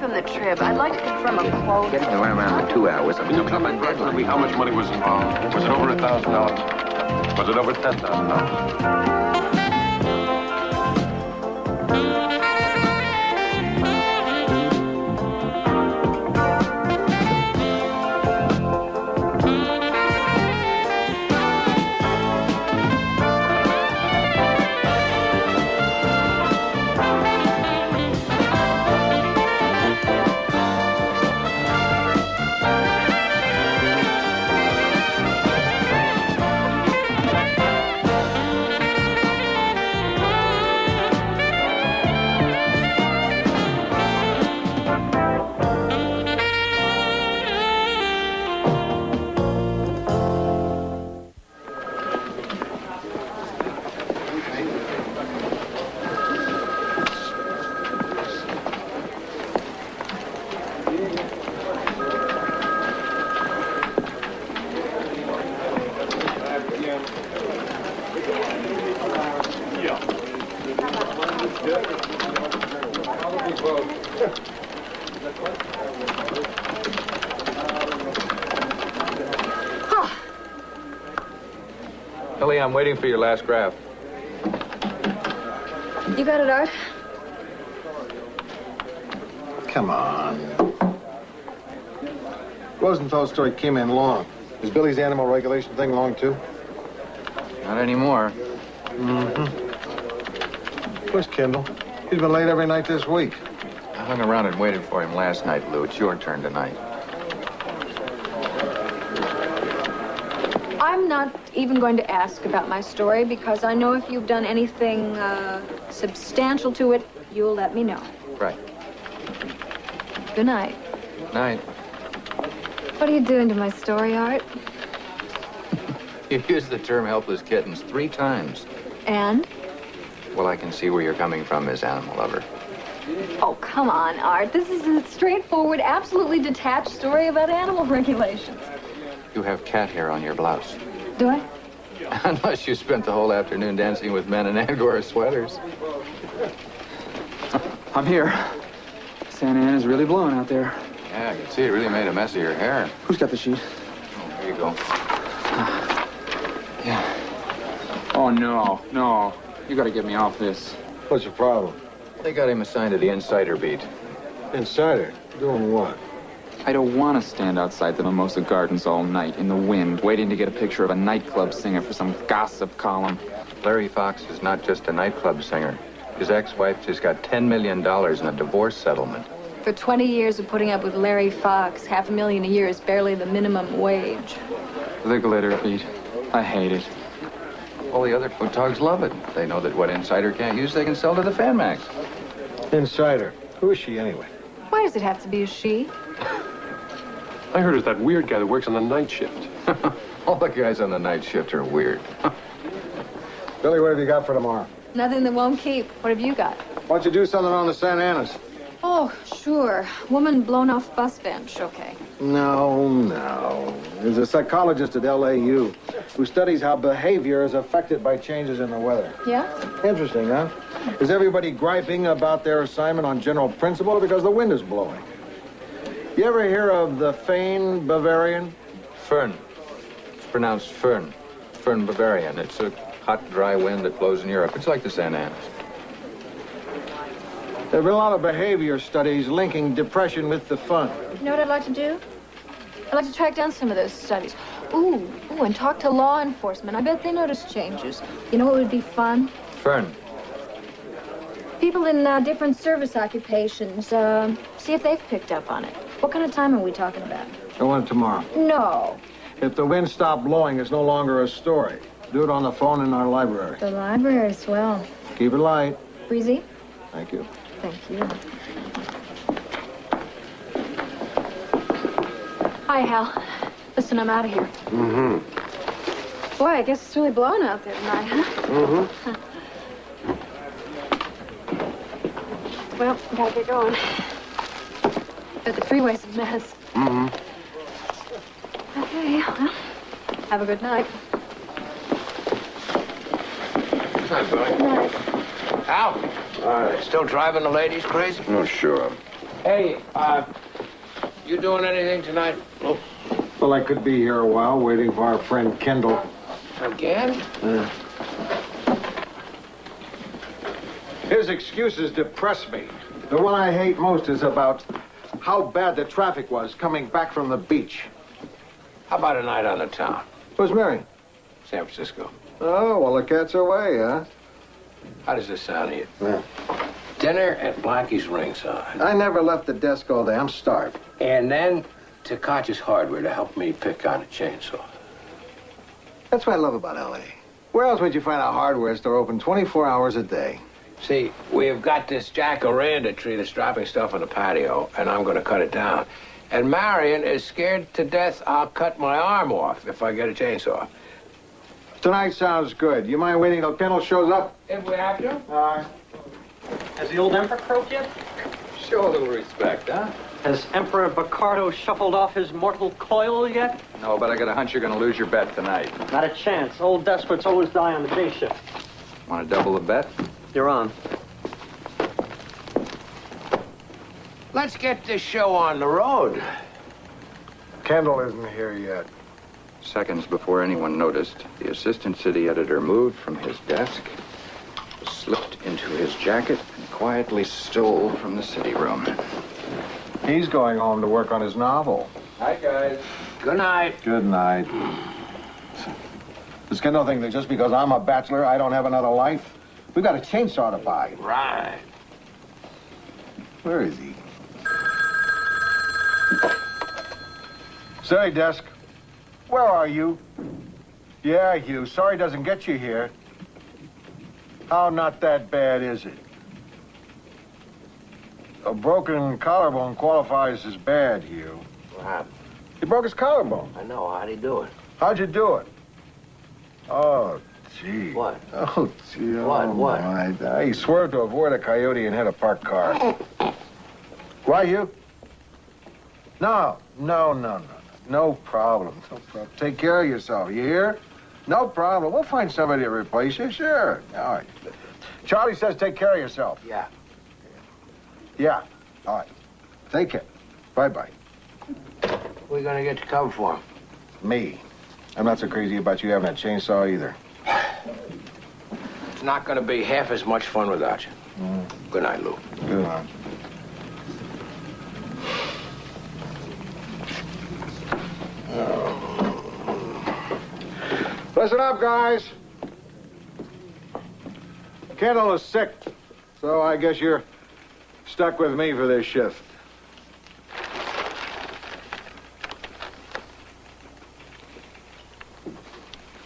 from the trip. I'd like to confirm a quote. Getting around in 2 hours. Can you comment back to me how much money was involved? Was it over $1,000? Was it over $10,000? Ellie, I'm waiting for your last graph. You got it, Art? Come on. Rosenthal's story came in long. Is Billy's animal regulation thing long, too? Not anymore. Mm-hmm. Where's Kendall? He's been late every night this week. I hung around and waited for him last night, Lou. It's your turn tonight. I'm not even going to ask about my story because I know if you've done anything substantial to it, you'll let me know. Right. Good night. Night. What are you doing to my story, Art? You used the term helpless kittens 3 times. And? Well, I can see where you're coming from, Miss Animal Lover. Oh, come on, Art. This is a straightforward, absolutely detached story about animal regulations. You have cat hair on your blouse. Do I? Unless you spent the whole afternoon dancing with men in Angora sweaters. I'm here. Santa Ana's really blowing out there. Yeah, I can see it really made a mess of your hair. Who's got the sheet? Oh, here you go. Yeah. Oh, no. You gotta get me off this. What's your problem? They got him assigned to the Insider beat. Insider? Doing what? I don't want to stand outside the Mimosa Gardens all night in the wind, waiting to get a picture of a nightclub singer for some gossip column. Larry Fox is not just a nightclub singer. His ex-wife just got $10 million in a divorce settlement. For 20 years of putting up with Larry Fox, $500,000 a year is barely the minimum wage. The glitter beat. I hate it. All the other photogs love it. They know that what Insider can't use, they can sell to the fan mags. Insider? Who is she, anyway? Why does it have to be a she? I heard it's that weird guy that works on the night shift. All the guys on the night shift are weird. Billy, what have you got for tomorrow? Nothing that won't keep. What have you got? Why don't you do something on the Santa Anas? Oh, sure. Woman blown off bus bench. Okay. No. There's a psychologist at LAU who studies how behavior is affected by changes in the weather. Yeah? Interesting, huh? Is everybody griping about their assignment on general principle or because the wind is blowing? You ever hear of the Fane Bavarian? Fern. It's pronounced Fern. Fern Bavarian. It's a hot, dry wind that blows in Europe. It's like the Santa Anas. There have been a lot of behavior studies linking depression with the fun. You know what I'd like to do? I'd like to track down some of those studies. Ooh, and talk to law enforcement. I bet they notice changes. You know what would be fun? Fern. People in different service occupations, see if they've picked up on it. What kind of time are we talking about? I want it tomorrow. No. If the wind stopped blowing, it's no longer a story. Do it on the phone in our library. The library, swell. Keep it light. Breezy? Thank you. Thank you. Hi, Hal. Listen, I'm out of here. Mm-hmm. Boy, I guess it's really blowing out there tonight, huh? Mm-hmm. Well, gotta get going. But the freeway's a mess. Mm-hmm. Okay, well, have a good night. Good night, Billy. Good night. Al, still driving the ladies crazy? Oh, sure. Hey, you doing anything tonight? Oh. Well, I could be here a while waiting for our friend Kendall. Again? His excuses depress me. The one I hate most is about how bad the traffic was coming back from the beach. How about a night on the town? Who's married? San Francisco. Oh, well, the cat's away, huh? How does this sound to you? Yeah. Dinner at Blankie's ringside. I never left the desk all day. I'm starved. And then to Koch's Hardware to help me pick out a chainsaw. That's what I love about L.A. Where else would you find a hardware store open 24 hours a day? See, we've got this jacaranda tree that's dropping stuff on the patio, and I'm going to cut it down. And Marion is scared to death I'll cut my arm off if I get a chainsaw. Tonight sounds good. You mind waiting till Kendall shows up? If we have to. All right. Has the old Emperor croaked yet? Show a little respect, huh? Has Emperor Bacardo shuffled off his mortal coil yet? No, but I got a hunch you're gonna lose your bet tonight. Not a chance. Old despots always die on the day shift. Want to double the bet? You're on. Let's get this show on the road. Kendall isn't here yet. Seconds before anyone noticed, the assistant city editor moved from his desk, slipped into his jacket, and quietly stole from the city room. He's going home to work on his novel. Hi, guys. Good night. Good night. Does Kendall think that just because I'm a bachelor, I don't have another life? We've got a chainsaw to buy. Right. Where is he? Say, desk. Where are you? Yeah, you. Sorry doesn't get you here. How not that bad is it? A broken collarbone qualifies as bad, Hugh. What happened? He broke his collarbone. I know. How'd he do it? How'd you do it? Oh, gee. What? Oh, gee. What? Oh, What? my. He swerved to avoid a coyote and hit a parked car. Why, Hugh? No. No problem. No problem. Take care of yourself. You hear? No problem. We'll find somebody to replace you. Sure. All right. Charlie says take care of yourself. Yeah. Yeah. All right. Take care. Bye-bye. We're going to get you covered for him. Me. I'm not so crazy about you having a chainsaw either. It's not going to be half as much fun without you. Good night, Lou. Good on. Listen up, guys. Kendall is sick, so I guess you're stuck with me for this shift.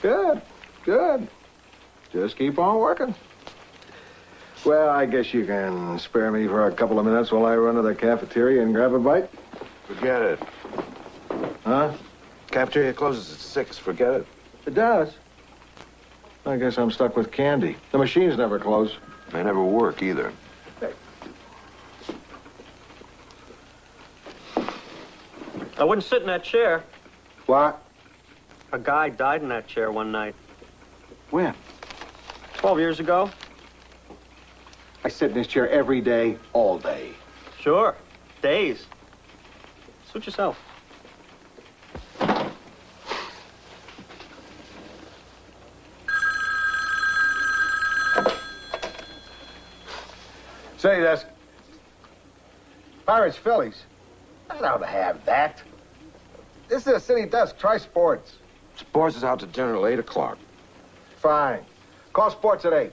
Good. Just keep on working. Well, I guess you can spare me for a couple of minutes while I run to the cafeteria and grab a bite. Forget it. Huh? Cafeteria closes at 6. Forget it. It does. I guess I'm stuck with Candy. The machines never close. They never work either. I wouldn't sit in that chair. What? A guy died in that chair one night. When? 12 years ago. I sit in this chair every day, all day. Sure. Days. Suit yourself. Say, desk. Pirates, Phillies. I don't have that. This is a city desk. Try sports. Sports is out to dinner at 8 o'clock. Fine. Call sports at 8.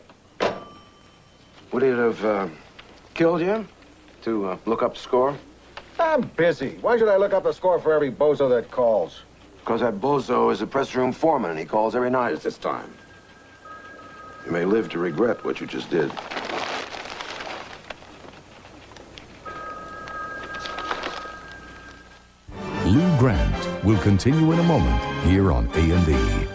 Would it have killed you to look up the score? I'm busy. Why should I look up the score for every bozo that calls? Because that bozo is a press room foreman, and he calls every night at this time. You may live to regret what you just did. Lou Grant will continue in a moment here on A&E.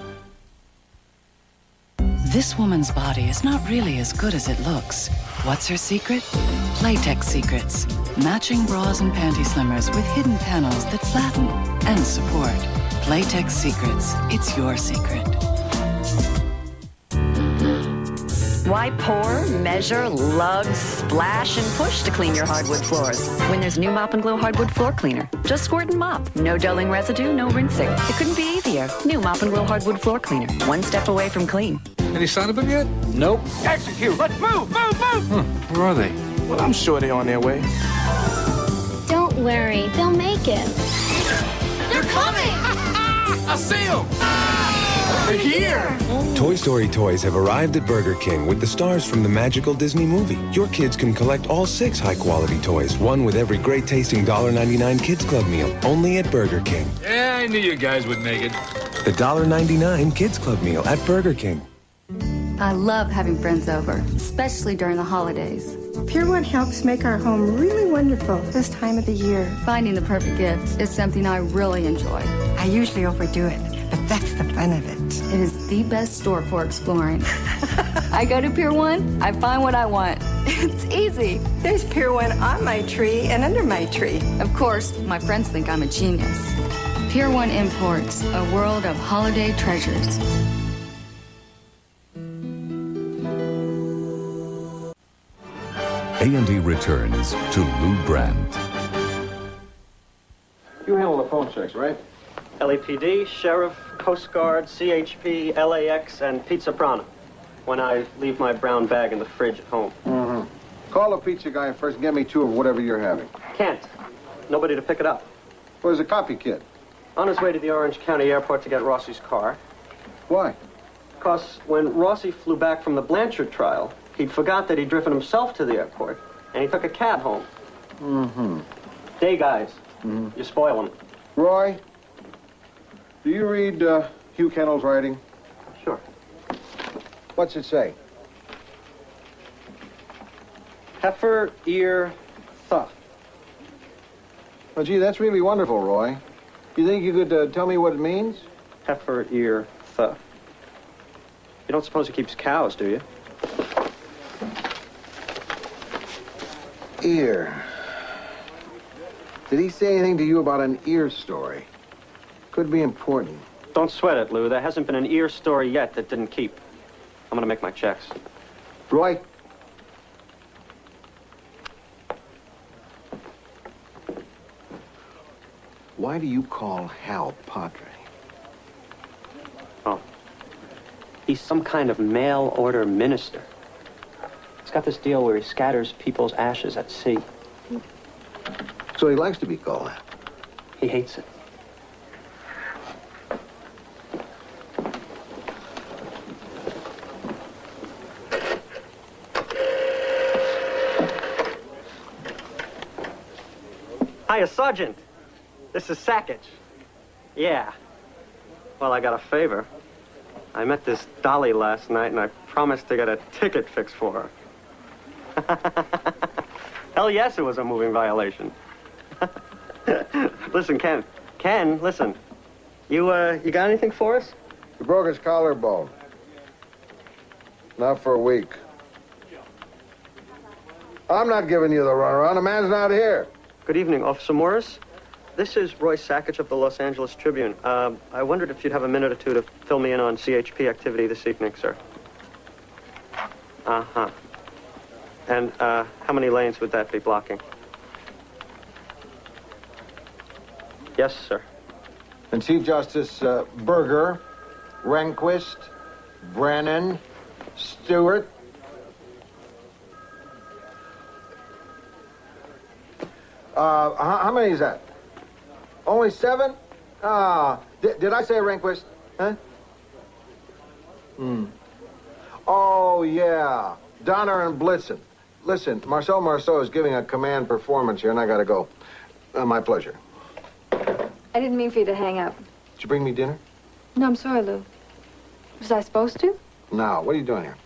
This woman's body is not really as good as it looks. What's her secret? Playtex Secrets. Matching bras and panty slimmers with hidden panels that flatten and support. Playtex Secrets. It's your secret. Why pour, measure, lug, splash, and push to clean your hardwood floors when there's new Mop and Glow Hardwood Floor Cleaner? Just squirt and mop. No dulling residue, no rinsing. It couldn't be easier. New Mop and Glow Hardwood Floor Cleaner. One step away from clean. Any sign of them yet? Nope. Execute! Let's move! Move! Move! Where are they? Well, I'm sure they're on their way. Don't worry, they'll make it. They're coming! I see them! They're here! Toy Story toys have arrived at Burger King with the stars from the magical Disney movie. Your kids can collect all 6 high-quality toys, one with every great-tasting $1.99 Kids Club meal, only at Burger King. Yeah, I knew you guys would make it. The $1.99 Kids Club meal at Burger King. I love having friends over, especially during the holidays. Pier 1 helps make our home really wonderful this time of the year. Finding the perfect gift is something I really enjoy. I usually overdo it, but that's the fun of it. It is the best store for exploring. I go to Pier 1, I find what I want. It's easy. There's Pier 1 on my tree and under my tree. Of course, my friends think I'm a genius. Pier 1 Imports, a world of holiday treasures. A&E returns to Lou Brandt. You handle the phone checks, right? LAPD, Sheriff, Coast Guard, CHP, LAX, and Pizza Prana. When I leave my brown bag in the fridge at home. Mm-hmm. Call the pizza guy first and get me 2 of whatever you're having. Can't. Nobody to pick it up. Where's the copy kid? On his way to the Orange County Airport to get Rossi's car. Why? Because when Rossi flew back from the Blanchard trial, he'd forgot that he'd driven himself to the airport, and he took a cab home. Mm-hmm. Day guys. Mm-hmm. You spoil them. Roy, do you read Hugh Kennel's writing? Sure. What's it say? Heifer, ear, thuff. Well, gee, that's really wonderful, Roy. You think you could tell me what it means? Heifer, ear, thuff. You don't suppose he keeps cows, do you? Ear. Did he say anything to you about an ear story? Could be important. Don't sweat it, Lou. There hasn't been an ear story yet that didn't keep. I'm gonna make my checks. Roy. Why do you call Hal Padre? Oh. He's some kind of mail order minister. He's got this deal where he scatters people's ashes at sea. So he likes to be called that. He hates it. Hiya, Sergeant. This is Sackage. Yeah. Well, I got a favor. I met this Dolly last night, and I promised to get a ticket fixed for her. Hell yes, it was a moving violation. Listen, Ken. Ken, listen. You got anything for us? He broke his collarbone. Not for a week. I'm not giving you the runaround. The man's not here. Good evening, Officer Morris. This is Roy Sackage of the Los Angeles Tribune. I wondered if you'd have a minute or two to fill me in on CHP activity this evening, sir. Uh-huh. And how many lanes would that be blocking? Yes, sir. And Chief Justice Berger, Rehnquist, Brennan, Stewart. How many is that? Only 7? Did I say Rehnquist? Huh? Oh, yeah. Donner and Blitzen. Listen, Marcel Marceau is giving a command performance here, and I gotta go. My pleasure. I didn't mean for you to hang up. Did you bring me dinner? No, I'm sorry, Lou. Was I supposed to? No. What are you doing here?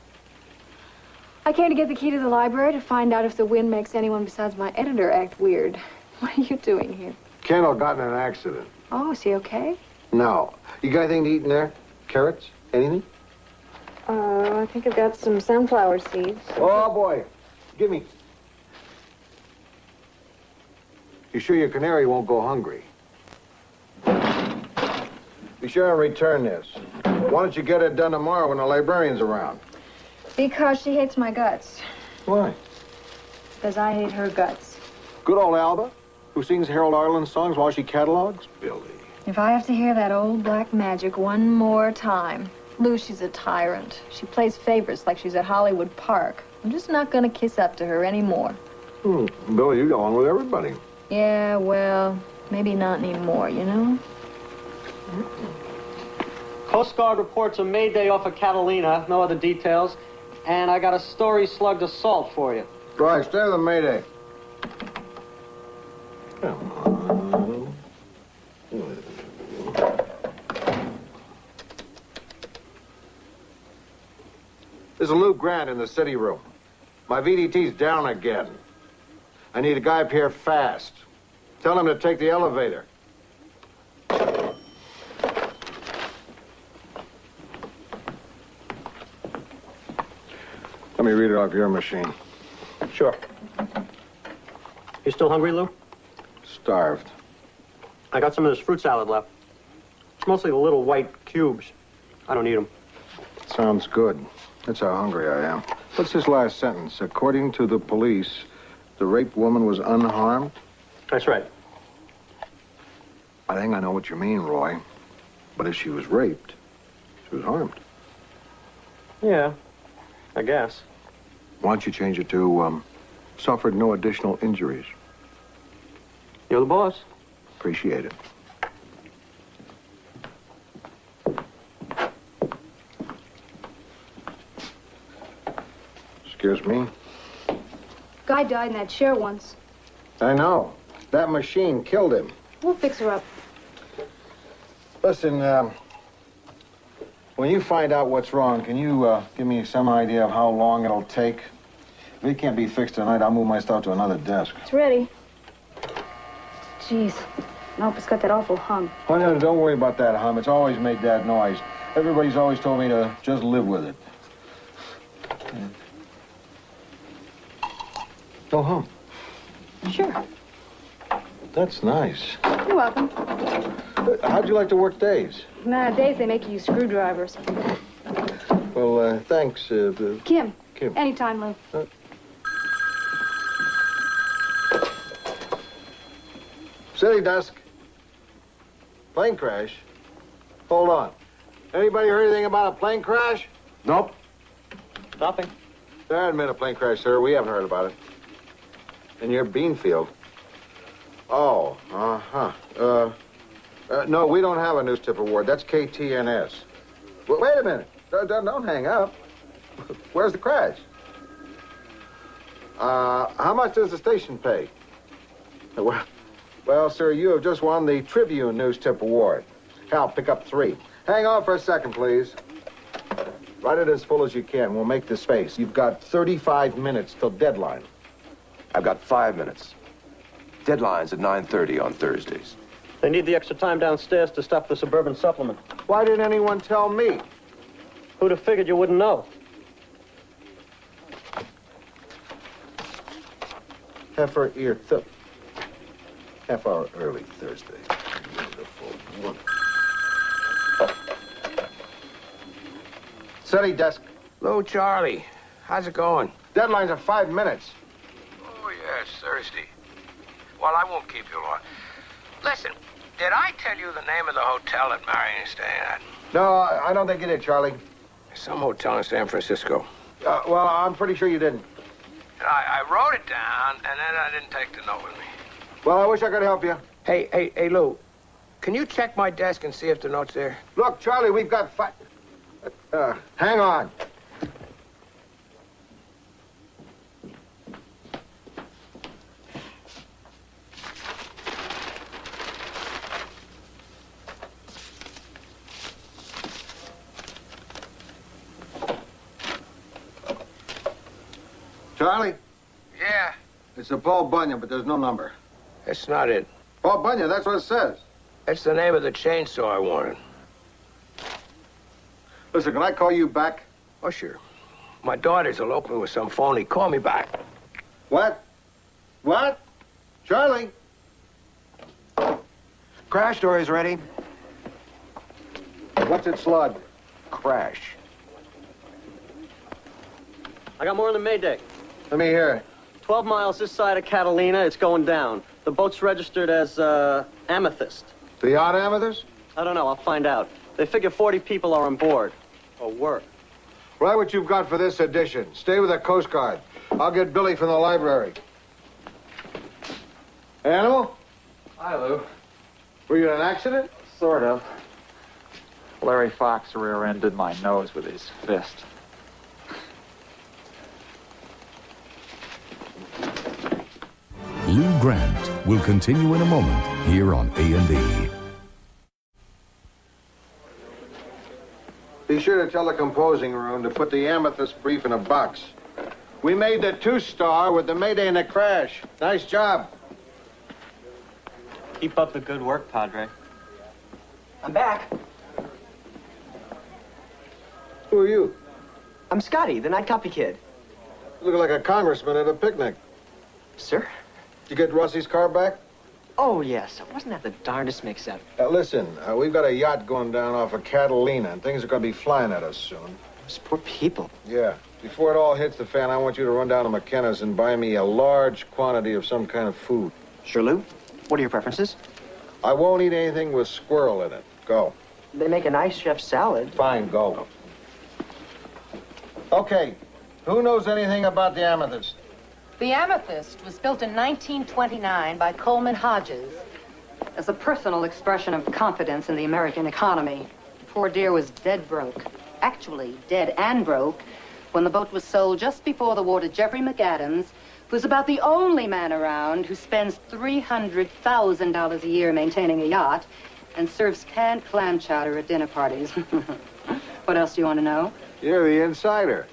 I came to get the key to the library to find out if the wind makes anyone besides my editor act weird. What are you doing here? Kendall got in an accident. Oh, is he okay? No. You got anything to eat in there? Carrots? Anything? I think I've got some sunflower seeds. Oh, boy. Give me. You sure your canary won't go hungry? Be sure and return this. Why don't you get it done tomorrow when the librarian's around? Because she hates my guts. Why? Because I hate her guts. Good old Alba, who sings Harold Arlen songs while she catalogs? Billy. If I have to hear that old black magic one more time. Lou, she's a tyrant. She plays favorites like she's at Hollywood Park. I'm just not gonna kiss up to her anymore. Billy, you go on with everybody. Yeah, well, maybe not anymore, you know? Coast Guard reports a Mayday off of Catalina. No other details. And I got a story-slugged assault for you. Right, stay with the Mayday. Come on. There's a Lou Grant in the city room. My VDT's down again. I need a guy up here fast. Tell him to take the elevator. Let me read it off your machine. Sure. You still hungry, Lou? Starved. I got some of this fruit salad left. It's mostly the little white cubes. I don't eat them. Sounds good. That's how hungry I am. What's this last sentence? According to the police, the raped woman was unharmed? That's right. I think I know what you mean, Roy. But if she was raped, she was harmed. Yeah, I guess. Why don't you change it to, suffered no additional injuries? You're the boss. Appreciate it. Excuse me? Guy died in that chair once. I know. That machine killed him. We'll fix her up. Listen, when you find out what's wrong, can you give me some idea of how long it'll take? If it can't be fixed tonight, I'll move my stuff to another desk. It's ready. Jeez. Nope, it's got that awful hum. Oh, no, don't worry about that hum. It's always made that noise. Everybody's always told me to just live with it. No hum. Sure. That's nice. You're welcome. How'd you like to work days? Nowadays, they make you use screwdrivers. Well, thanks, Kim. Kim. Anytime, Lou. City desk. Plane crash. Hold on. Anybody heard anything about a plane crash? Nope. Nothing. There hasn't been a plane crash, sir. We haven't heard about it. In your Beanfield. Oh, uh-huh. No, we don't have a news tip award. That's KTNS. Wait a minute. Don't hang up. Where's the crash? How much does the station pay? Well, sir, you have just won the Tribune News Tip Award. Hal, pick up 3. Hang on for a second, please. Write it as full as you can. We'll make the space. You've got 35 minutes till deadline. I've got 5 minutes. Deadline's at 9:30 on Thursdays. They need the extra time downstairs to stuff the suburban supplement. Why didn't anyone tell me? Who'd have figured you wouldn't know? Heifer ear half hour early Thursday. Wonderful. City desk. Lou, Charlie, how's it going? Deadline's in 5 minutes. Oh, yes, Thursday. Well, I won't keep you long. Listen, did I tell you the name of the hotel that Marion is staying at? No, I don't think you did, Charlie. Some hotel in San Francisco. Well, I'm pretty sure you didn't. I wrote it down, and then I didn't take the note with me. Well, I wish I could help you. Hey, Lou, can you check my desk and see if the note's there? Look, Charlie, we've got hang on. Charlie? Yeah. It's a Paul Bunyan, but there's no number. That's not it. Paul Bunyan, that's what it says. That's the name of the chainsaw I wanted. Listen, can I call you back? Oh, sure. My daughter's eloping with some phony. Call me back. What? What? Charlie? Crash story's ready. What's it slug? Crash. I got more on the Mayday. Let me hear it. 12 miles this side of Catalina, it's going down. The boat's registered as Amethyst. The yacht Amethyst? I don't know, I'll find out. They figure 40 people are on board. Or were. Write what you've got for this edition. Stay with the Coast Guard. I'll get Billy from the library. Animal? Hi, Lou. Were you in an accident? Sort of. Larry Fox rear-ended my nose with his fist. Lou Grant will continue in a moment here on A&E. Be sure to tell the composing room to put the Amethyst brief in a box. We made the 2-star with the Mayday and the crash. Nice job. Keep up the good work, Padre. I'm back. Who are you? I'm Scotty, the night copy kid. You look like a congressman at a picnic. Sir? Did you get Rusty's car back? Oh, yes. Wasn't that the darndest mix-up? Listen, we've got a yacht going down off of Catalina, and things are going to be flying at us soon. Those poor people. Yeah. Before it all hits the fan, I want you to run down to McKenna's and buy me a large quantity of some kind of food. Sure, Lou. What are your preferences? I won't eat anything with squirrel in it. Go. They make a nice chef salad. Fine, go. Okay. Who knows anything about the Amethyst? The Amethyst was built in 1929 by Coleman Hodges as a personal expression of confidence in the American economy. Poor dear was dead broke. Actually, dead and broke when the boat was sold just before the war to Jeffrey McAdams, who's about the only man around who spends $300,000 a year maintaining a yacht and serves canned clam chowder at dinner parties. What else do you want to know? You're the insider.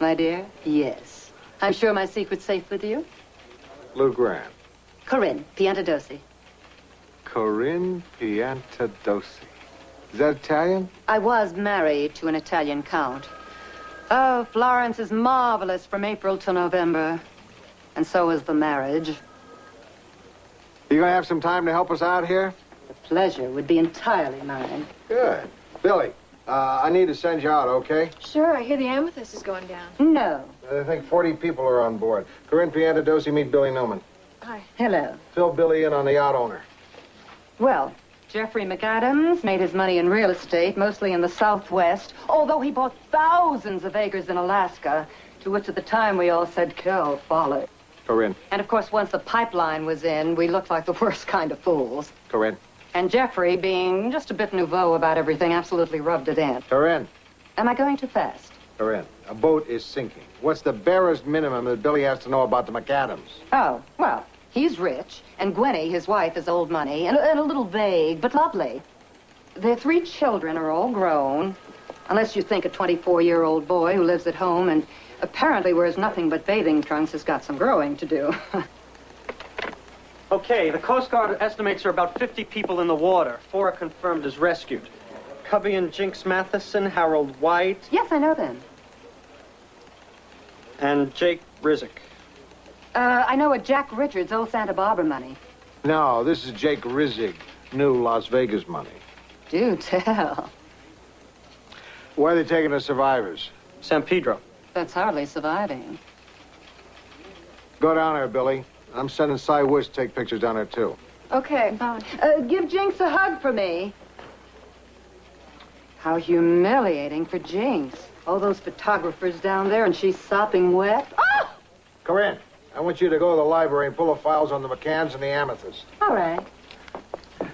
My dear, yes. I'm sure my secret's safe with you. Lou Grant. Corinne Piantadosi. Corinne Piantadosi. Is that Italian? I was married to an Italian count. Oh, Florence is marvelous from April to November. And so is the marriage. You gonna have some time to help us out here? The pleasure would be entirely mine. Good. Billy, I need to send you out, okay? Sure, I hear the Amethyst is going down. No. I think 40 people are on board. Corinne Piantadosi, meet Billy Newman. Hi. Hello. Fill Billy in on the yacht owner. Well, Jeffrey McAdams made his money in real estate, mostly in the Southwest, although he bought thousands of acres in Alaska, to which at the time we all said, "Kill, folly." Corinne. And of course, once the pipeline was in, we looked like the worst kind of fools. Corinne. And Jeffrey, being just a bit nouveau about everything, absolutely rubbed it in. Corinne. Am I going too fast? Corinne, a boat is sinking. What's the barest minimum that Billy has to know about the McAdams? Oh, well, he's rich, and Gwenny, his wife, is old money, and a little vague, but lovely. Their 3 children are all grown, unless you think a 24-year-old boy who lives at home and apparently wears nothing but bathing trunks has got some growing to do. Okay, the Coast Guard estimates there are about 50 people in the water. 4 are confirmed as rescued. Cubby and Jinx Matheson, Harold White. Yes, I know them. And Jake Rizek. I know a Jack Richards, old Santa Barbara money. No, this is Jake Rizig, new Las Vegas money. Do tell. Where are they taking the survivors? San Pedro. That's hardly surviving. Go down there, Billy. I'm sending Cy Wish to take pictures down there, too. Okay. Give Jinx a hug for me. How humiliating for Jinx. All those photographers down there and she's sopping wet. Ah! Corinne, I want you to go to the library and pull the files on the McCanns and the Amethyst. All right.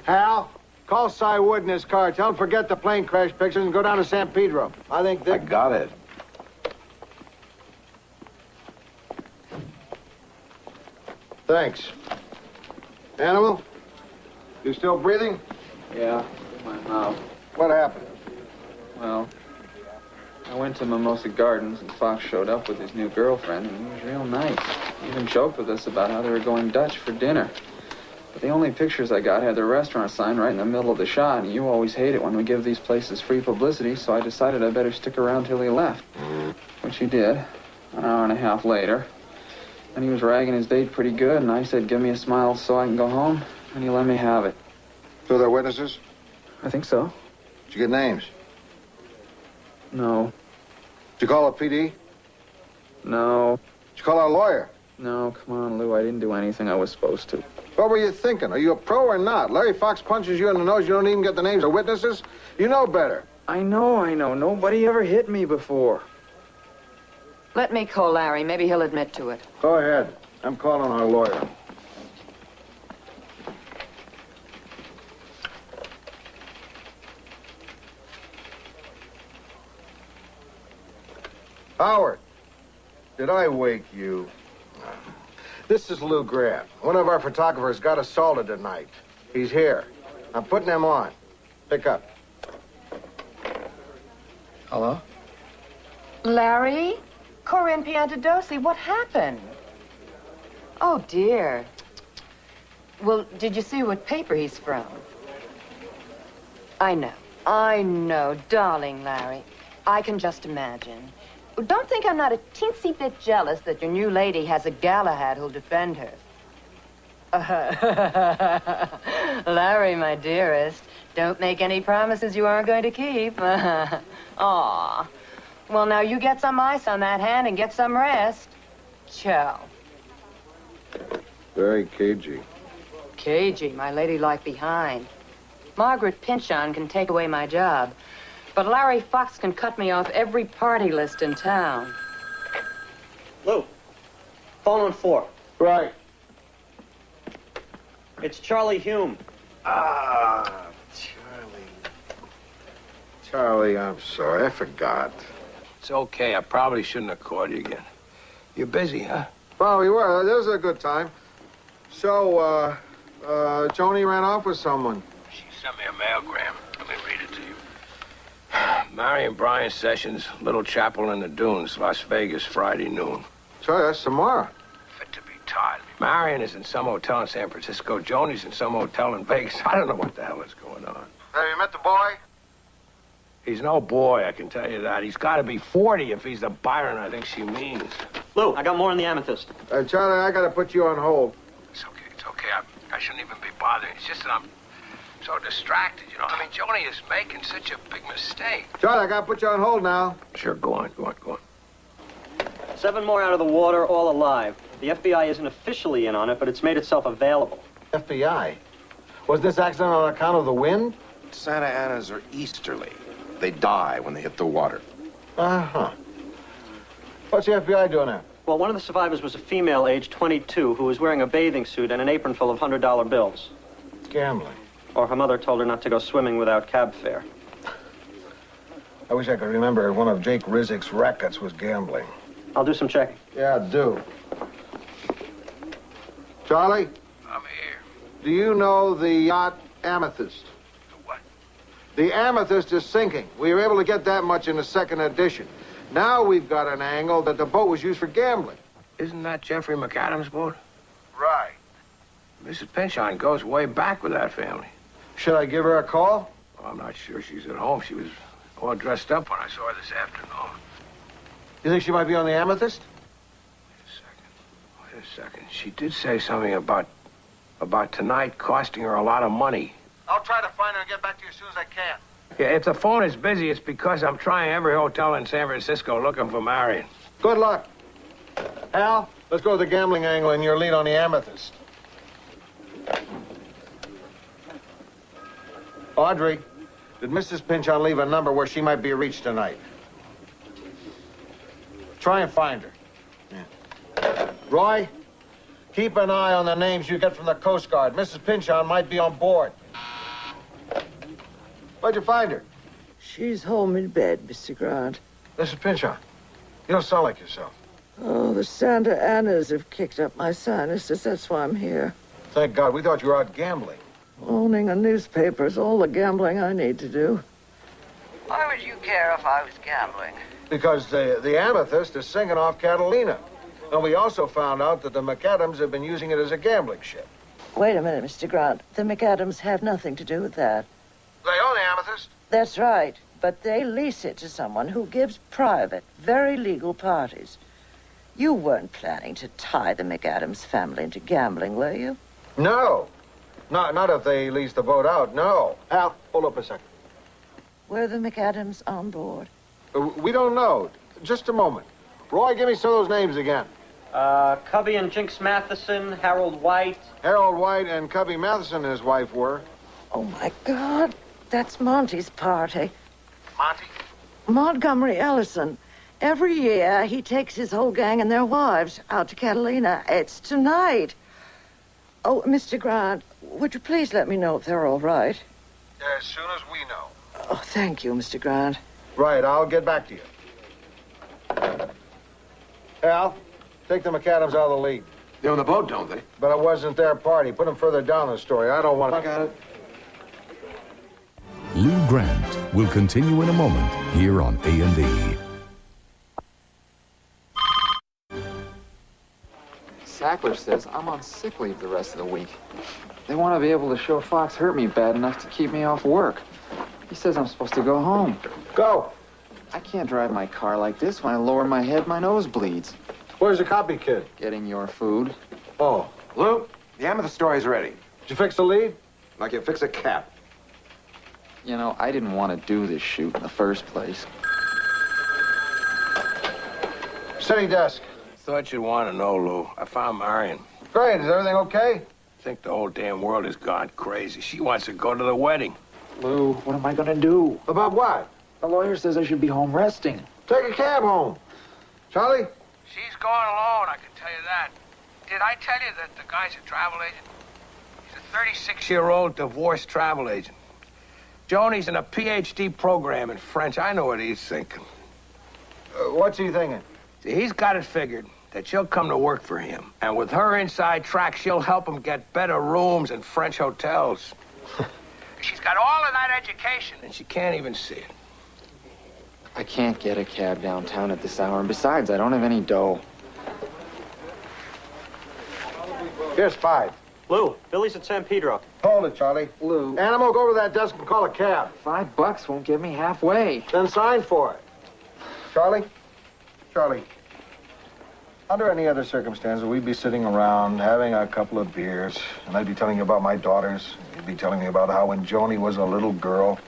Hal, call Cy Wood in his car. Tell him forget the plane crash pictures and go down to San Pedro. I think they... I got it. Thanks. Animal, you still breathing? Yeah, my mouth. What happened? Well, I went to Mimosa Gardens and Fox showed up with his new girlfriend and he was real nice. He even joked with us about how they were going Dutch for dinner. But the only pictures I got had the restaurant sign right in the middle of the shot, and you always hate it when we give these places free publicity, so I decided I better stick around till he left. Which he did, an hour and a half later. And he was ragging his date pretty good, and I said, "Give me a smile so I can go home," and he let me have it. So they're witnesses? I think so. Did you get names? No. Did you call the PD? No. Did you call our lawyer? No, come on, Lou. I didn't do anything I was supposed to. What were you thinking? Are you a pro or not? Larry Fox punches you in the nose, you don't even get the names of witnesses? You know better. I know. Nobody ever hit me before. Let me call Larry. Maybe he'll admit to it. Go ahead. I'm calling our lawyer. Howard, did I wake you? This is Lou Grant. One of our photographers got assaulted tonight. He's here. I'm putting him on. Pick up. Hello? Larry? Corinne Piantadosi, what happened? Oh, dear. Well, did you see what paper he's from? I know. Darling Larry. I can just imagine. Don't think I'm not a teensy bit jealous that your new lady has a Galahad who'll defend her. Larry, my dearest, don't make any promises you aren't going to keep. Aw. Well, now you get some ice on that hand and get some rest. Ciao. Very cagey. Cagey, my ladylike behind. Margaret Pinchon can take away my job, but Larry Fox can cut me off every party list in town. Lou, phone on 4. Right. It's Charlie Hume. Ah, Charlie, I'm sorry. I forgot. It's okay. I probably shouldn't have called you again. You're busy, huh? Well, we were. This was a good time. So, Joni ran off with someone. She sent me a mailgram. Let me read it to you. Marion Brian Sessions, Little Chapel in the Dunes, Las Vegas, Friday noon. Sorry, that's tomorrow. Fit to be tied. Marion is in some hotel in San Francisco. Joni's in some hotel in Vegas. I don't know what the hell is going on. Have you met the boy? He's no boy, I can tell you that. He's got to be 40 if he's the Byron I think she means. Lou, I got more in the amethyst. Charlie, I got to put you on hold. It's okay. I shouldn't even be bothering. It's just that I'm so distracted, you know. I mean, Joni is making such a big mistake. Charlie, I got to put you on hold now. Sure, go on. 7 more out of the water, all alive. The FBI isn't officially in on it, but it's made itself available. FBI? Was this accident on account of the wind? Santa Anas are easterly. They die when they hit the water. Uh-huh. What's the FBI doing now? Well, one of the survivors was a female, age 22, who was wearing a bathing suit and an apron full of $100 bills. Gambling. Or her mother told her not to go swimming without cab fare. I wish I could remember one of Jake Rizik's rackets was gambling. I'll do some checking. Yeah, do. Charlie? I'm here. Do you know the yacht Amethyst? The what? The Amethyst is sinking. We were able to get that much in the second edition. Now we've got an angle that the boat was used for gambling. Isn't that Jeffrey McAdams' boat? Right. Mrs. Pinchon goes way back with that family. Should I give her a call? Well, I'm not sure she's at home. She was all dressed up when I saw her this afternoon. You think she might be on the Amethyst? Wait a second. She did say something about tonight costing her a lot of money. I'll try to find her and get back to you as soon as I can. Yeah, if the phone is busy, it's because I'm trying every hotel in San Francisco looking for Marion. Good luck. Al, let's go to the gambling angle and your lead on the Amethyst. Audrey, did Mrs. Pinchon leave a number where she might be reached tonight? Try and find her. Yeah. Roy, keep an eye on the names you get from the Coast Guard. Mrs. Pinchon might be on board. Where'd you find her? She's home in bed, Mr. Grant. Mrs. Pinchon, you don't sound like yourself. Oh, the Santa Anas have kicked up my sinuses. That's why I'm here. Thank God. We thought you were out gambling. Owning a newspaper is all the gambling I need to do. Why would you care if I was gambling? Because the Amethyst is sinking off Catalina. And we also found out that the McAdams have been using it as a gambling ship. Wait a minute, Mr. Grant. The McAdams have nothing to do with that. They own the Amethyst? That's right. But they lease it to someone who gives private, very legal parties. You weren't planning to tie the McAdams family into gambling, were you? No. Not if they lease the boat out, no. Al, hold up a second. Were the McAdams on board? We don't know. Just a moment. Roy, give me some of those names again. Cubby and Jinx Matheson, Harold White. Harold White and Cubby Matheson and his wife were. Oh, my God. That's Monty's party. Monty? Montgomery Ellison. Every year, he takes his whole gang and their wives out to Catalina. It's tonight. Oh, Mr. Grant, would you please let me know if they're all right? As soon as we know. Oh, thank you, Mr. Grant. Right, I'll get back to you. Al, take the McAdams out of the lead. They own the boat, don't they? But it wasn't their party. Put them further down the story. I don't want to... I got it. Lou Grant will continue in a moment here on A&E. Sackler says I'm on sick leave the rest of the week. They want to be able to show Fox hurt me bad enough to keep me off work. He says I'm supposed to go home. Go. I can't drive my car like this. When I lower my head, my nose bleeds. Where's the copy kid? Getting your food. Oh. Lou, the amethyst story's ready. Did you fix the lead? Like you fix a cap. You know, I didn't want to do this shoot in the first place. City desk. Thought you'd want to know, Lou. I found Marion. Great. Is everything okay? I think the whole damn world has gone crazy. She wants to go to the wedding. Lou, what am I gonna do? About what? The lawyer says I should be home resting. Take a cab home. Charlie? She's going alone, I can tell you that. Did I tell you that the guy's a travel agent? He's a 36-year-old divorced travel agent. Joni's in a PhD program in French. I know what he's thinking. What's he thinking? See, he's got it figured that she'll come to work for him. And with her inside track, she'll help him get better rooms in French hotels. She's got all of that education, and she can't even see it. I can't get a cab downtown at this hour, and besides, I don't have any dough. Here's 5. Lou, Billy's at San Pedro. Hold it, Charlie. Lou. Animal, go over to that desk and call a cab. $5 won't get me halfway. Then sign for it. Charlie? Charlie. Under any other circumstances, we'd be sitting around having a couple of beers, and I'd be telling you about my daughters. You'd be telling me about how when Joni was a little girl,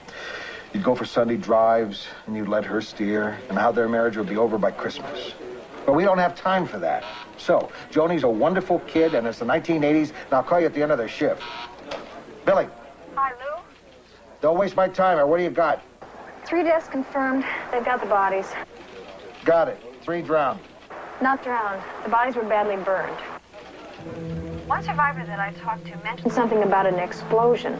you'd go for Sunday drives, and you'd let her steer, and how their marriage would be over by Christmas. But we don't have time for that. So, Joni's a wonderful kid, and it's the 1980s, and I'll call you at the end of their shift. Billy. Hi, Lou. Don't waste my time, or what do you got? 3 deaths confirmed. They've got the bodies. Got it. 3 drowned. Not drowned. The bodies were badly burned. One survivor that I talked to mentioned something about an explosion.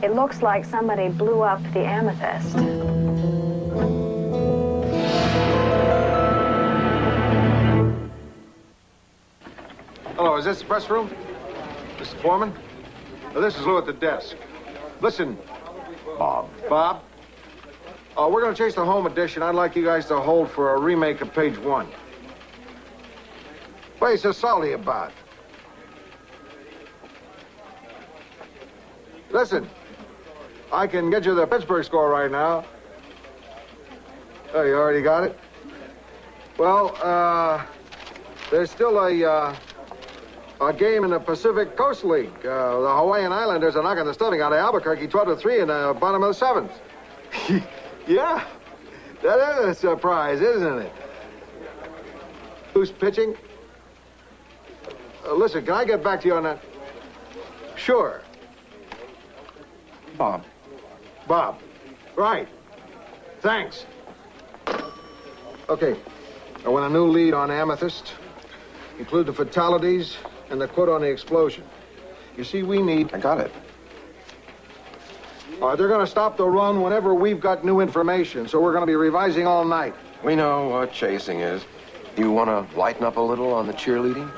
It looks like somebody blew up the amethyst. Hello, is this the press room? Mr. Foreman? This is Lou at the desk. Listen. Bob. Bob? We're going to chase the home edition. I'd like you guys to hold for a remake of page 1. What are you so salty about? Listen, I can get you the Pittsburgh score right now. Oh, you already got it? Well, there's still a game in the Pacific Coast League. The Hawaiian Islanders are knocking the stuffing out of Albuquerque 12-3 in the bottom of the 7th. Yeah, that is a surprise, isn't it? Who's pitching? Listen, can I get back to you on that? Sure. Bob. Bob. Right. Thanks. Okay. I want a new lead on Amethyst. Include the fatalities and the quote on the explosion. You see, we need... I got it. All right, they're going to stop the run whenever we've got new information, so we're going to be revising all night. We know what chasing is. You want to lighten up a little on the cheerleading?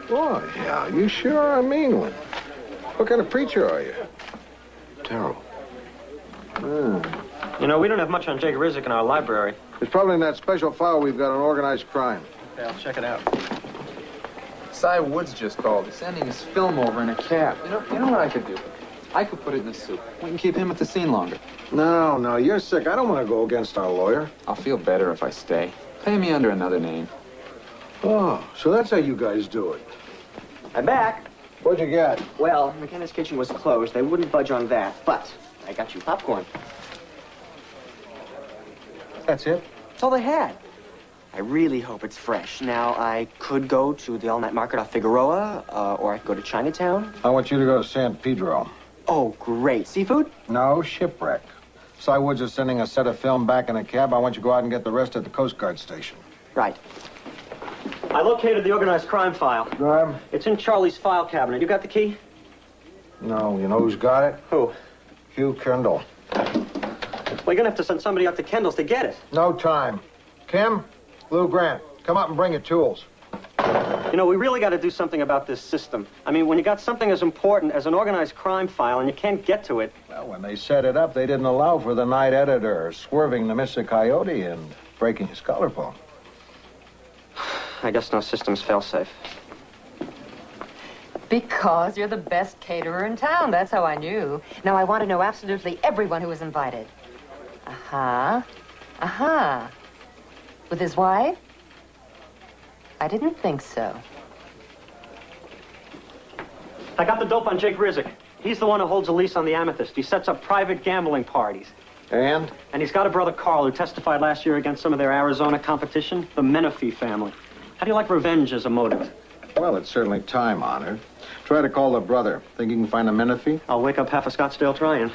Boy, yeah, you sure are a mean one. What kind of preacher are you? Terrible. You know, we don't have much on Jake Rizek in our library. It's probably in that special file we've got on organized crime. Okay, I'll check it out. Cy Woods just called. He's sending his film over in a cab. You know what I could do? I could put it in the soup. We can keep him at the scene longer. No, you're sick. I don't want to go against our lawyer. I'll feel better if I stay. Pay me under another name. Oh, so that's how you guys do it. I'm back. What'd you get? Well, McKenna's kitchen was closed. They wouldn't budge on that, but I got you popcorn. That's it? That's all they had. I really hope it's fresh. Now, I could go to the all-night market off Figueroa, or I could go to Chinatown. I want you to go to San Pedro. Oh, great. Seafood? No, shipwreck. Cy Woods is sending a set of film back in a cab. I want you to go out and get the rest at the Coast Guard station. Right. I located the organized crime file. Graham? It's in Charlie's file cabinet. You got the key? No, you know who's got it? Who? Hugh Kendall. Well, you're gonna have to send somebody up to Kendall's to get it. No time. Kim, Lou Grant, come up and bring your tools. You know, we really got to do something about this system. I mean, when you got something as important as an organized crime file and you can't get to it... Well, when they set it up, they didn't allow for the night editor swerving the Mr. Coyote and breaking his collarbone. I guess no system's fail-safe. Because you're the best caterer in town. That's how I knew. Now, I want to know absolutely everyone who was invited. Uh-huh. Uh-huh. With his wife? I didn't think so. I got the dope on Jake Rizek. He's the one who holds a lease on the Amethyst. He sets up private gambling parties. And? And he's got a brother, Carl, who testified last year against some of their Arizona competition, the Menifee family. How do you like revenge as a motive? Well, it's certainly time-honored. Try to call the brother. Think you can find a Menifee? I'll wake up half of Scottsdale trying.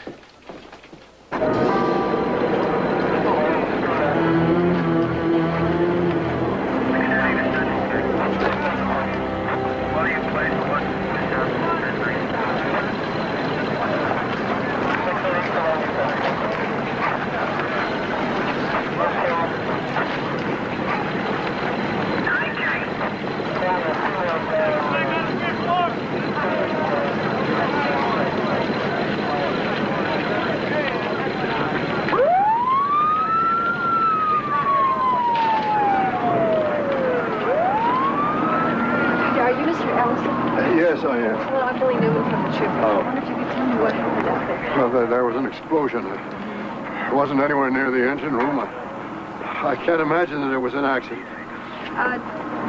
Yes, I am. Well, I'm Billy Newman from the Tribune. Oh. I wonder if you could tell me what happened out there. Well, there was an explosion. It wasn't anywhere near the engine room. I can't imagine that it was an accident.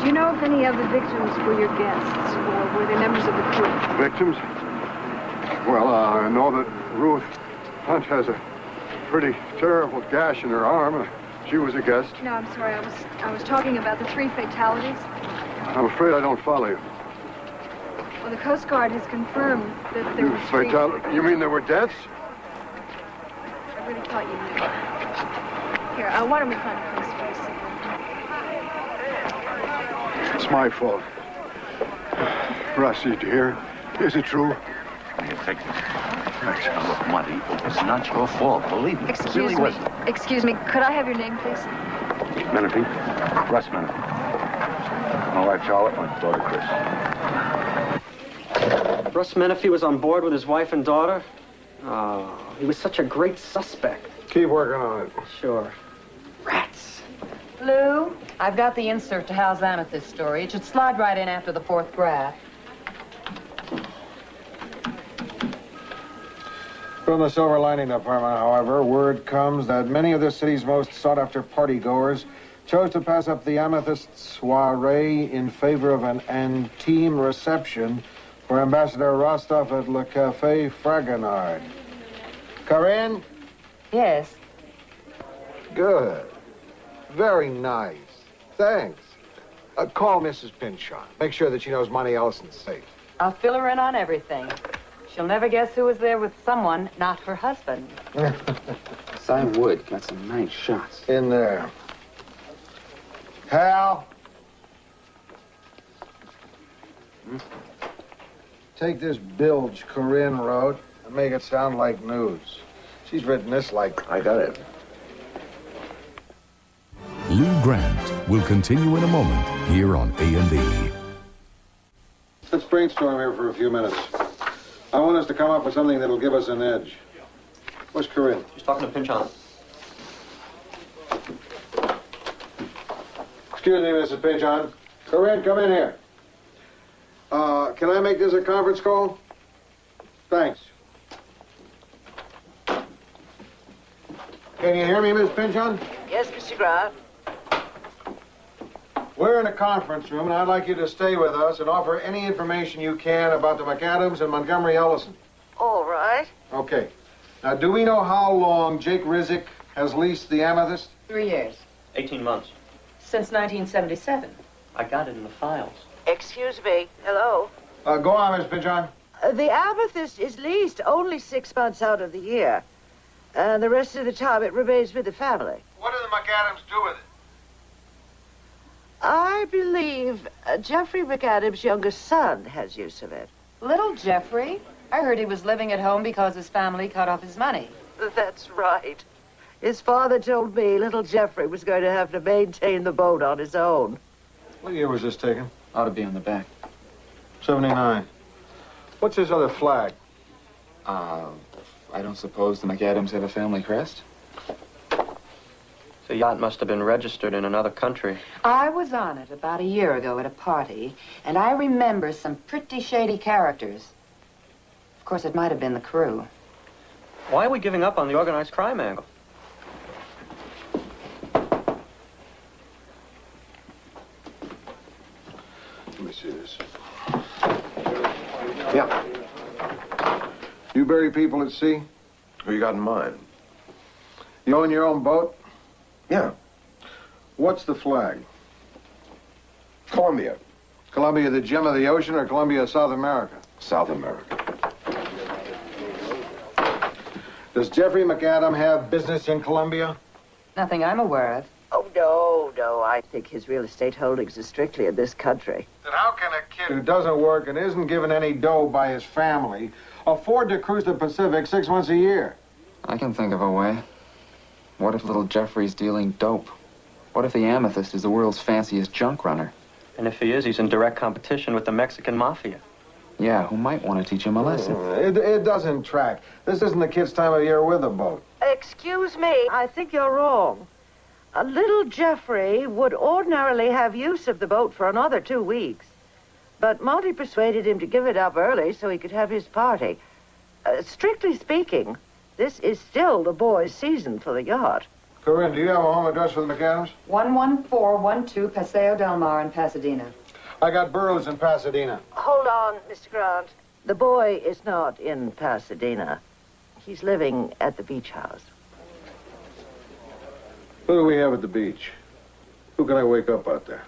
Do you know if any of the victims were your guests, or were they members of the crew? Victims? Well, I know that Ruth Hunt has a pretty terrible gash in her arm. She was a guest. No, I'm sorry. I was talking about the 3 fatalities. I'm afraid I don't follow you. Well, the Coast Guard has confirmed that there were 3... You mean there were deaths? I really thought you knew. Here, why don't we find a place for you? It's my fault. Rossi, dear, is it true? I think it's a sum of money. It's not your fault, believe me. Excuse me. Excuse me. Could I have your name, please? Menifee. Russ Menifee. My wife, Charlotte. My daughter, Chris. Russ Menifee was on board with his wife and daughter? Oh, he was such a great suspect. Keep working on it. Sure. Rats. Lou, I've got the insert to Hal's Amethyst story. It should slide right in after the 4th graph. From the Silver Lining Department, however, word comes that many of the city's most sought-after partygoers chose to pass up the Amethyst soiree in favor of an intime reception for Ambassador Rostov at Le Café Fragonard. Corinne? Yes. Good. Very nice. Thanks. Call Mrs. Pinchon. Make sure that she knows Monty Ellison's safe. I'll fill her in on everything. She'll never guess who was there with someone, not her husband. Cy Wood got some nice shots. In there. Hal? Take this bilge Corinne wrote and make it sound like news. She's written this like... I got it. Lou Grant will continue in a moment here on A&E. Let's brainstorm here for a few minutes. I want us to come up with something that'll give us an edge. Where's Corinne? She's talking to Pinchon. Excuse me, Mrs. Pinchon. Corinne, come in here. Can I make this a conference call? Thanks. Can you hear me, Miss Pinchon? Yes, Mr. Grant. We're in a conference room, and I'd like you to stay with us and offer any information you can about the McAdams and Montgomery Ellison. All right. Okay. Now, do we know how long Jake Rizek has leased the Amethyst? 3 years. 18 months. Since 1977. I got it in the files. Excuse me. Hello? Go on, Miss Pidgeon. The amethyst is leased only 6 months out of the year. And the rest of the time it remains with the family. What do the McAdams do with it? I believe Jeffrey McAdams' youngest son has use of it. Little Jeffrey? I heard he was living at home because his family cut off his money. That's right. His father told me little Jeffrey was going to have to maintain the boat on his own. What year was this taken? Ought to be on the back. 79. What's his other flag? I don't suppose the McAdams have a family crest? The yacht must have been registered in another country. I was on it about a year ago at a party, and I remember some pretty shady characters. Of course, it might have been the crew. Why are we giving up on the organized crime angle? Let me see this. Yeah. You bury people at sea? Who you got in mind? You own your own boat? Yeah. What's the flag? Columbia. Columbia, the gem of the ocean, or Columbia, South America? South America. Does Jeffrey McAdam have business in Columbia? Nothing I'm aware of. Oh, no. I think his real estate holdings are strictly in this country. Then how can a kid who doesn't work and isn't given any dough by his family afford to cruise the Pacific 6 months a year? I can think of a way. What if little Jeffrey's dealing dope? What if the Amethyst is the world's fanciest junk runner? And if he is, he's in direct competition with the Mexican mafia. Yeah, who might want to teach him a lesson? It doesn't track. This isn't the kid's time of year with a boat. Excuse me, I think you're wrong. A little Jeffrey would ordinarily have use of the boat for another 2 weeks. But Monty persuaded him to give it up early so he could have his party. Strictly speaking, this is still the boys' season for the yacht. Corinne, do you have a home address for the McAdams? 11412 Paseo Del Mar in Pasadena. I got burros in Pasadena. Hold on, Mr. Grant. The boy is not in Pasadena. He's living at the beach house. Who do we have at the beach? Who can I wake up out there?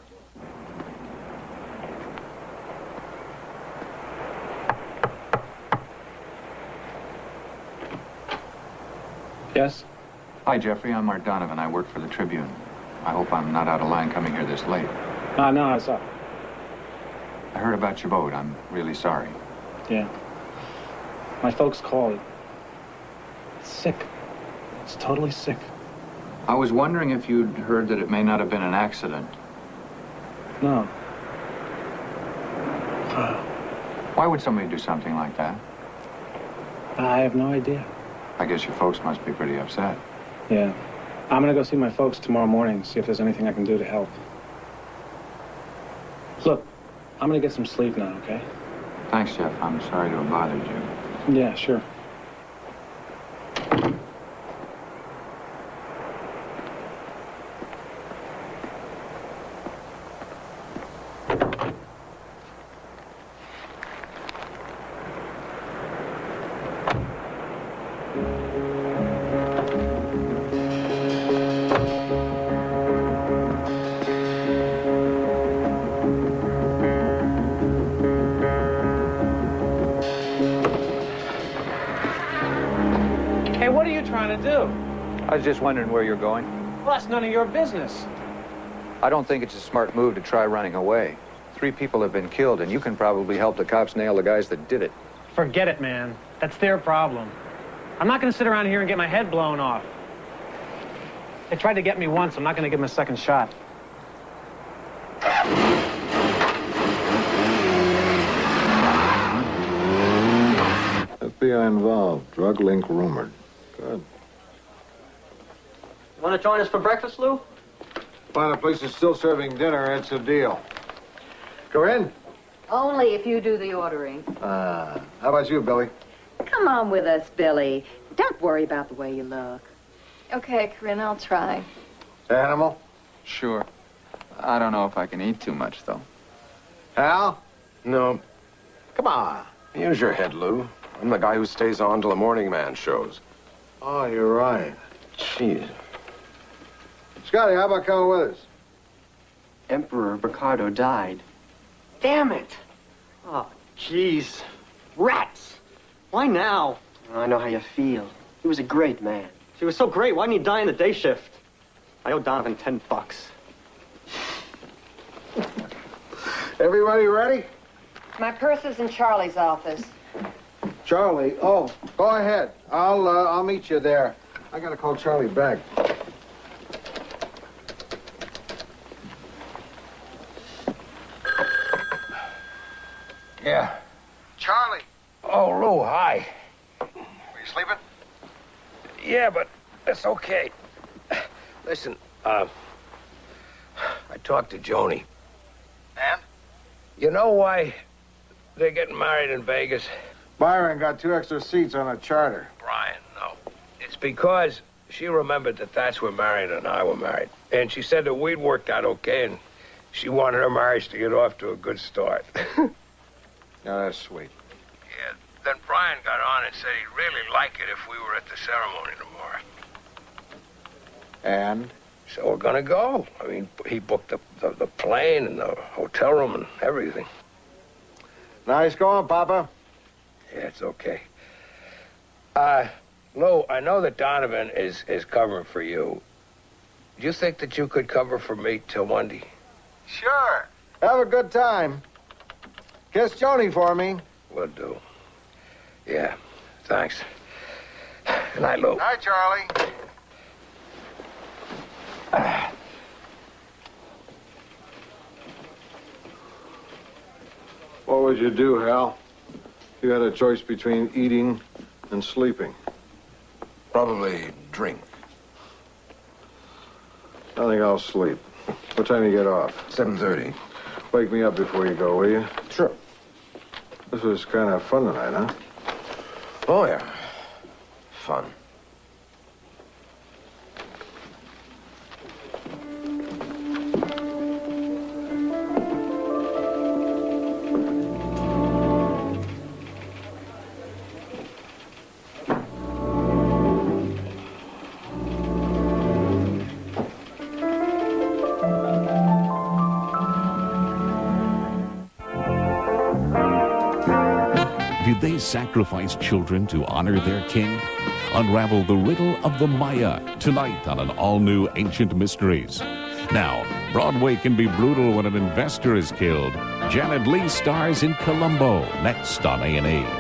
Yes? Hi, Jeffrey. I'm Art Donovan. I work for the Tribune. I hope I'm not out of line coming here this late. No, it's up. I heard about your boat. I'm really sorry. Yeah. My folks called it. It's sick. It's totally sick. I was wondering if you'd heard that it may not have been an accident. No. Why would somebody do something like that? I have no idea. I guess your folks must be pretty upset. Yeah. I'm gonna go see my folks tomorrow morning, see if there's anything I can do to help. Look, I'm gonna get some sleep now, okay? Thanks, Jeff. I'm sorry to have bothered you. Yeah, sure. I was just wondering where you're going. Well, that's none of your business. I don't think it's a smart move to try running away. 3 people have been killed, and you can probably help the cops nail the guys that did it. Forget it, man. That's their problem. I'm not gonna sit around here and get my head blown off. They tried to get me once. I'm not gonna give them a second shot. FBI involved. Drug link rumored. Good. You want to join us for breakfast, Lou? Find a place that's still serving dinner, it's a deal. Corinne? Only if you do the ordering. How about you, Billy? Come on with us, Billy. Don't worry about the way you look. Okay, Corinne, I'll try. Animal? Sure. I don't know if I can eat too much, though. Hal? No. Come on. Use your head, Lou. I'm the guy who stays on till the morning man shows. Oh, you're right. Jeez. Scotty, how about coming with us? Emperor Ricardo died. Damn it! Oh, jeez. Rats! Why now? I know how you feel. He was a great man. He was so great, why didn't he die in the day shift? I owe Donovan $10. Everybody ready? My purse is in Charlie's office. Charlie, oh, go ahead. I'll meet you there. I gotta call Charlie back. Yeah. Charlie. Oh, Lou, hi. Are you sleeping? Yeah, but that's okay. Listen, I talked to Joni. And? You know why they're getting married in Vegas? Byron got 2 extra seats on a charter. Brian, no. It's because she remembered that that's where Marion and I were married. And she said that we'd worked out okay, and she wanted her marriage to get off to a good start. Yeah, that's sweet. Yeah, then Brian got on and said he'd really like it if we were at the ceremony tomorrow. And? So we're gonna go. I mean, he booked the plane and the hotel room and everything. Nice going, Papa. Yeah, it's okay. Lou, I know that Donovan is covering for you. Do you think that you could cover for me till Monday? Sure. Have a good time. Kiss Joni for me. Will do. Yeah, thanks. Good night, Lou. Night, Charlie. What would you do, Hal? You had a choice between eating and sleeping. Probably drink. I think I'll sleep. What time you get off? 7:30. Wake me up before you go, will you? Sure. This was kind of fun tonight, huh? Oh, yeah. Fun. Did they sacrifice children to honor their king? Unravel the riddle of the Maya tonight on an all-new Ancient Mysteries. Now, Broadway can be brutal when an investor is killed. Janet Leigh stars in Columbo next on A&E.